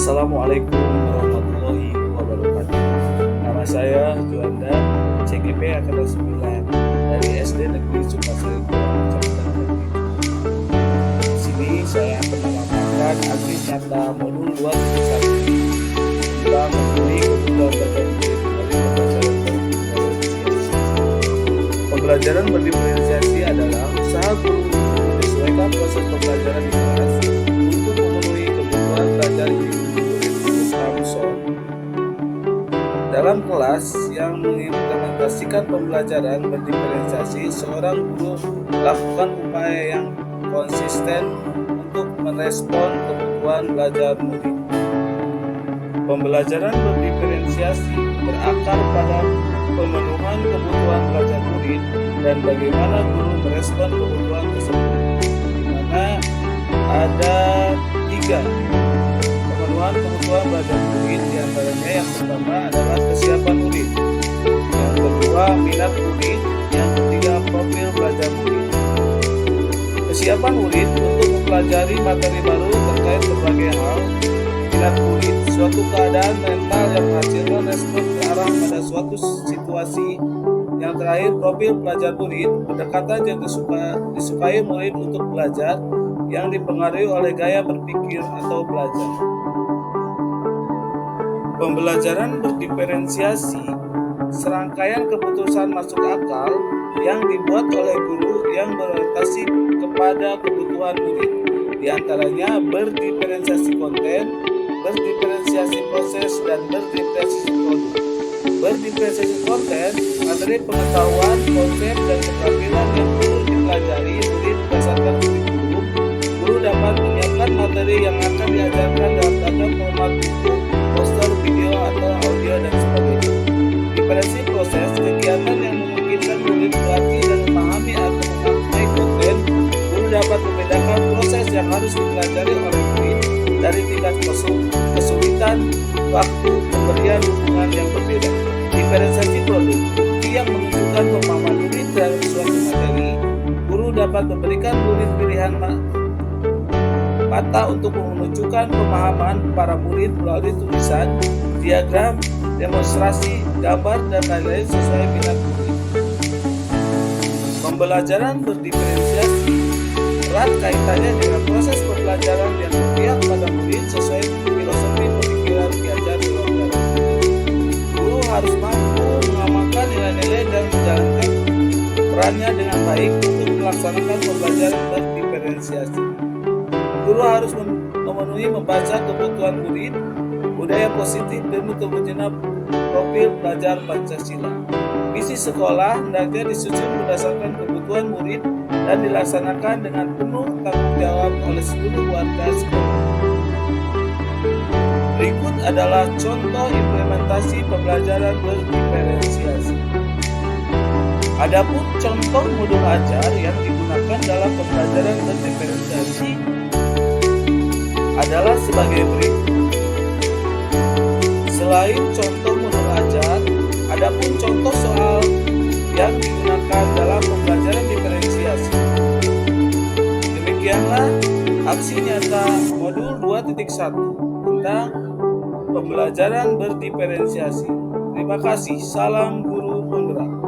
Assalamualaikum warahmatullahi wabarakatuh. Nama saya Juanda, CGP Angkatan 9 dari SD Negeri Sukasari, Kecamatan Negeri. Di sini saya akan memaparkan aksi nyata modul 2.1 tentang memenuhi kebutuhan belajar murid melalui pembelajaran berdiferensiasi adalah usaha guru menyesuaikan proses pembelajaran di kelas untuk memenuhi kebutuhan belajar dalam kelas yang mengimplementasikan pembelajaran berdiferensiasi. Seorang guru melakukan upaya yang konsisten untuk merespon kebutuhan belajar murid. Pembelajaran berdiferensiasi berakar pada pemenuhan kebutuhan belajar murid dan bagaimana guru merespon kebutuhan tersebut, di mana ada 3 pemenuhan kebutuhan belajar murid. Di antaranya yang pertama adalah kesiapan murid, yang kedua minat murid, yang ketiga profil belajar murid. Kesiapan murid untuk mempelajari materi baru terkait berbagai hal. Minat murid, suatu keadaan mental yang menghasilkan respon ke arah pada suatu situasi. Yang terakhir, profil belajar murid, pendekatan yang disukai murid untuk belajar yang dipengaruhi oleh gaya berpikir atau belajar. Pembelajaran berdiferensiasi serangkaian keputusan masuk akal yang dibuat oleh guru yang berorientasi kepada kebutuhan murid. Di antaranya berdiferensiasi konten, berdiferensiasi proses, dan berdiferensiasi produk. Berdiferensiasi konten, materi pengetahuan, konsep, dan keterampilan yang perlu dipelajari murid berdasarkan kurikulum. Guru dapat menyiapkan materi yang akan diajarkan dalam bentuk format buku, poster, video, atau audio, dan sebagainya. Diferensiasi proses, kegiatan yang memungkinkan murid melatih dan memahami atau memaknai konten. Guru dapat membedakan proses yang harus dipelajari oleh murid dari tingkat kesulitan, waktu, pemberian dukungan yang berbeda. Diferensiasi produk, bukti yang menunjukkan pemahaman murid terhadap suatu materi. Guru dapat memberikan murid pilihan mata untuk menunjukkan pemahaman para murid melalui tulisan, diagram, demonstrasi, gambar, dan lain-lain sesuai minat murid. Pembelajaran berdiferensiasi erat kaitannya dengan proses pembelajaran yang berpihak pada murid sesuai filosofi pemikiran Ki Hajar Dewantara. Guru harus mampu mengamalkan nilai-nilai dan menjalankan perannya dengan baik untuk melaksanakan pembelajaran berdiferensiasi. Guru harus memenuhi membaca kebutuhan murid, budaya positif, demi terwujudnya profil belajar Pancasila. Misi sekolah hendaknya disusun berdasarkan kebutuhan murid dan dilaksanakan dengan penuh tanggung jawab oleh seluruh warga sekolah. Berikut adalah contoh implementasi pembelajaran berdiferensiasi. Adapun contoh modul ajar yang digunakan dalam pembelajaran berdiferensiasi adalah sebagai berikut. Selain contoh modul ajar, adapun contoh soal yang digunakan dalam pembelajaran diferensiasi. Demikianlah aksi nyata modul 2.1 tentang pembelajaran berdiferensiasi. Terima kasih. Salam